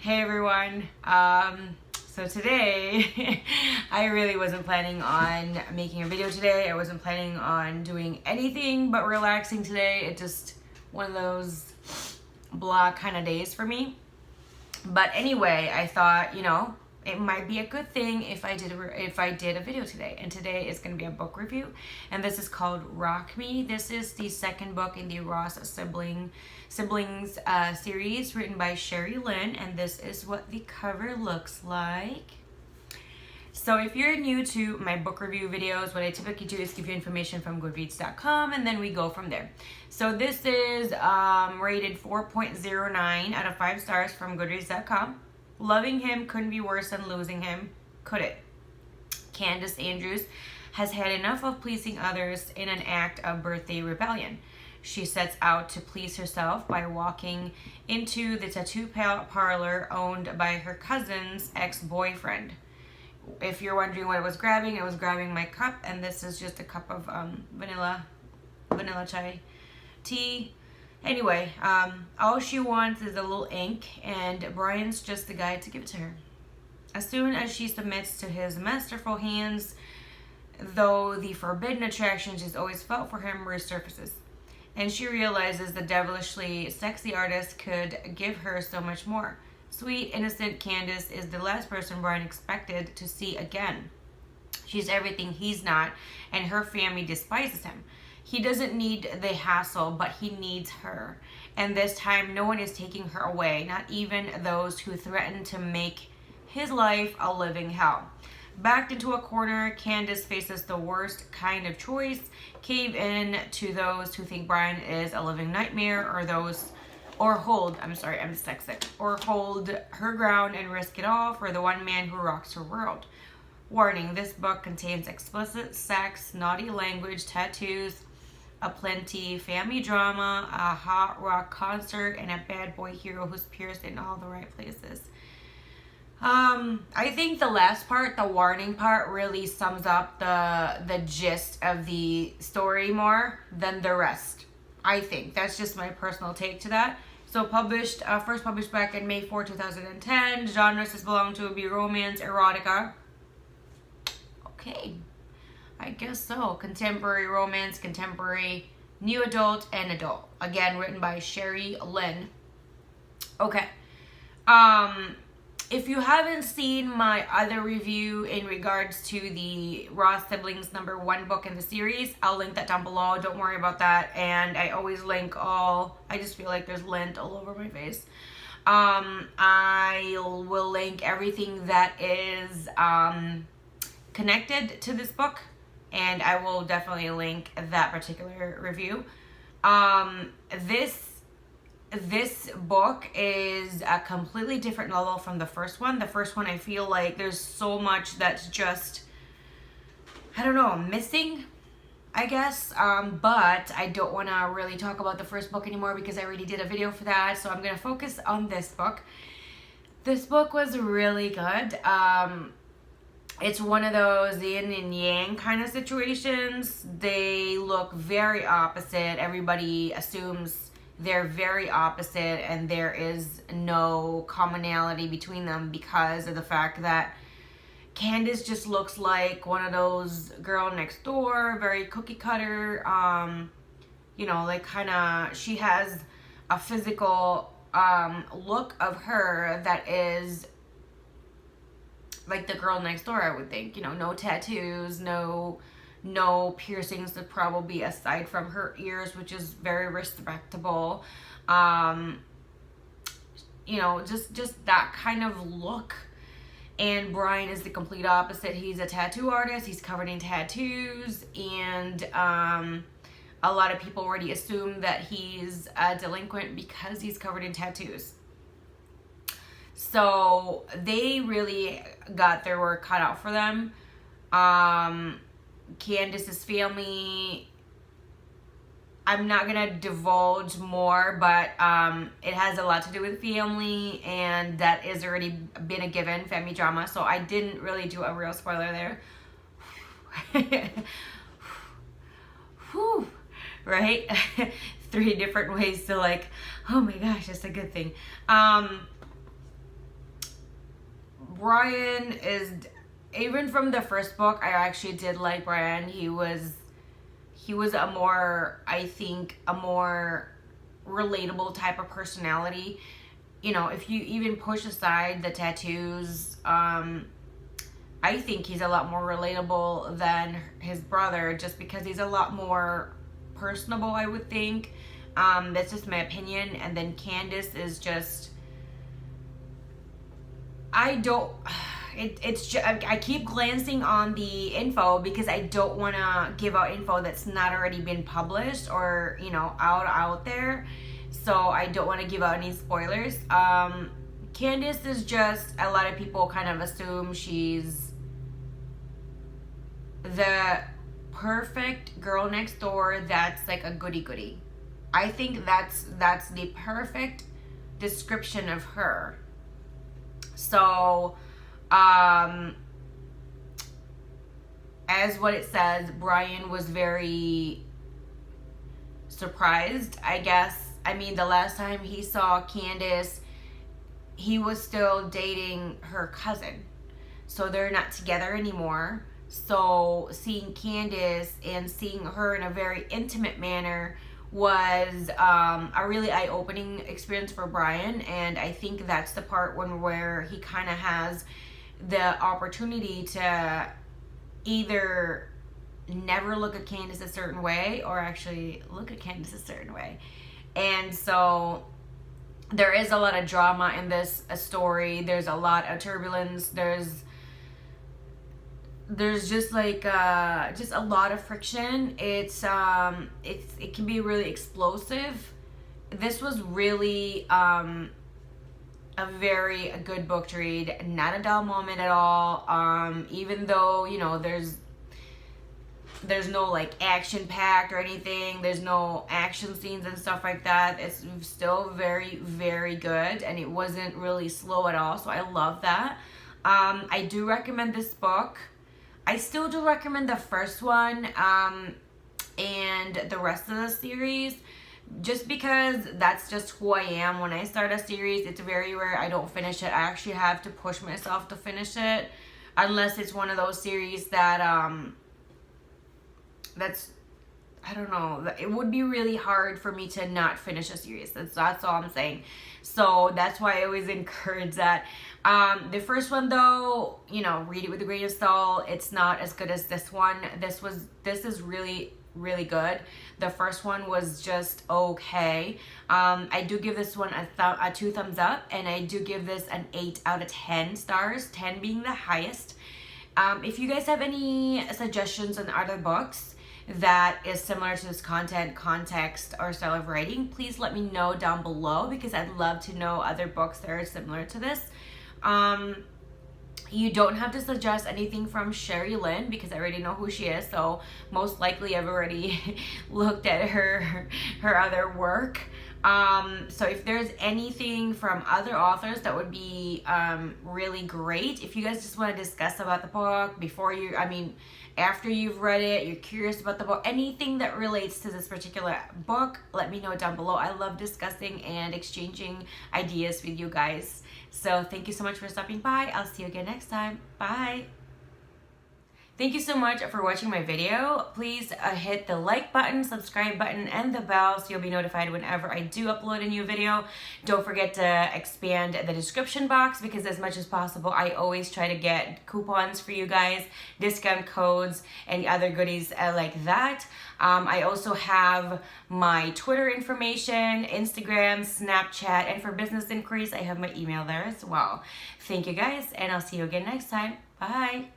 Hey everyone. So today, I really wasn't planning on making a video today. I wasn't planning on doing anything but relaxing today. It's just one of those blah kind of days for me. But anyway, I thought, it might be a good thing if I did a video today. And today is going to be a book review, and this is called Rock Me. This is the second book in the Ross siblings series, written by Cherrie Lynn, and this is what the cover looks like. So if you're new to my book review videos, what I typically do is give you information from Goodreads.com, and then we go from there. So this is rated 4.09 out of 5 stars from Goodreads.com. Loving him couldn't be worse than losing him, could it? Candace Andrews has had enough of pleasing others in an act of birthday rebellion. She sets out to please herself by walking into the tattoo parlor owned by her cousin's ex-boyfriend. If you're wondering what I was grabbing my cup, and this is just a cup of vanilla chai tea. Anyway, all she wants is a little ink, and Brian's just the guy to give it to her. As soon as she submits to his masterful hands, though the forbidden attraction she's always felt for him resurfaces, and she realizes the devilishly sexy artist could give her so much more. Sweet, innocent Candace is the last person Brian expected to see again. She's everything he's not, and her family despises him. He doesn't need the hassle, but he needs her. And this time, no one is taking her away, not even those who threaten to make his life a living hell. Backed into a corner, Candace faces the worst kind of choice: cave in to those who think Brian is a living nightmare, or hold her ground and risk it all for the one man who rocks her world. Warning: this book contains explicit sex, naughty language, tattoos, aplenty, family drama, a hot rock concert, and a bad boy hero who's pierced in all the right places. I think the last part, the warning part, really sums up the gist of the story more than the rest. I think that's just my personal take to that. So first published back in May 4, 2010. Genres this belong to be romance, erotica. Okay, I guess so. Contemporary romance, contemporary, new adult, and adult. Again, written by Cherrie Lynn. Okay. If you haven't seen my other review in regards to the Ross siblings #1 book in the series, I'll link that down below. Don't worry about that. And I always link I just feel like there's lint all over my face. I will link everything that is connected to this book, and I will definitely link that particular review. This book is a completely different level from the first one. The first one, I feel like there's so much that's just, I don't know, missing, I guess. But I don't want to really talk about the first book anymore because I already did a video for that. So I'm going to focus on this book. This book was really good. It's one of those yin and yang kind of situations. They look very opposite. Everybody assumes they're very opposite, and there is no commonality between them because of the fact that Candace just looks like one of those girl next door, very cookie cutter, she has a physical look of her that is like the girl next door, I would think. No tattoos, no piercings, that probably aside from her ears, which is very respectable. Just that kind of look. And Brian is the complete opposite. He's a tattoo artist. He's covered in tattoos, and a lot of people already assume that he's a delinquent because he's covered in tattoos. So they really got their work cut out for them. Candace's family, I'm not going to divulge more, but it has a lot to do with family, and that has already been a given, family drama, so I didn't really do a real spoiler there. Whew. Right? 3 different ways to oh my gosh, that's a good thing. Brian is, even from the first book, I actually did like Brian. He was a more, I think, a more relatable type of personality. You know, if you even push aside the tattoos, I think he's a lot more relatable than his brother, just because he's a lot more personable, I would think. That's just my opinion. And then Candace is just, I keep glancing on the info because I don't want to give out info that's not already been published or, you know, out there. So I don't want to give out any spoilers. Candace is just, a lot of people kind of assume she's the perfect girl next door that's like a goody-goody. I think that's the perfect description of her. So, as what it says, Brian was very surprised, I guess. I mean, the last time he saw Candace, he was still dating her cousin. So they're not together anymore. So seeing Candace and seeing her in a very intimate manner was a really eye-opening experience for Brian. And I think that's the part where he kind of has the opportunity to either never look at Candace a certain way or actually look at Candace a certain way. And so there is a lot of drama in this story. There's a lot of turbulence. There's just like just a lot of friction. It can be really explosive. This was really a very good book to read. Not a dull moment at all. Even though, you know, there's no like action packed or anything. There's no action scenes and stuff like that. It's still very, very good, and it wasn't really slow at all. So I love that. I do recommend this book. I still do recommend the first one and the rest of the series, just because that's just who I am. When I start a series, it's very rare I don't finish it. I actually have to push myself to finish it, unless it's one of those series that that's, I don't know, it would be really hard for me to not finish a series. That's all I'm saying. So that's why I always encourage that. The first one though, you know, read it with a grain of salt. It's not as good as this one. This is really, really good. The first one was just okay. I do give this one a 2 thumbs up, and I do give this an 8 out of 10 stars, 10 being the highest. If you guys have any suggestions on other books that is similar to this content, context, or style of writing, please let me know down below, because I'd love to know other books that are similar to this. You don't have to suggest anything from Cherrie Lynn, because I already know who she is, so most likely I've already looked at her other work. So if there's anything from other authors that would be really great, if you guys just want to discuss about the book after you've read it, you're curious about the book, anything that relates to this particular book, let me know down below. I love discussing and exchanging ideas with you guys. So thank you so much for stopping by. I'll see you again next time. Bye. Thank you so much for watching my video. Please hit the like button, subscribe button, and the bell so you'll be notified whenever I do upload a new video. Don't forget to expand the description box, because as much as possible, I always try to get coupons for you guys, discount codes, and other goodies like that. I also have my Twitter information, Instagram, Snapchat, and for business inquiries, I have my email there as well. Thank you guys, and I'll see you again next time. Bye.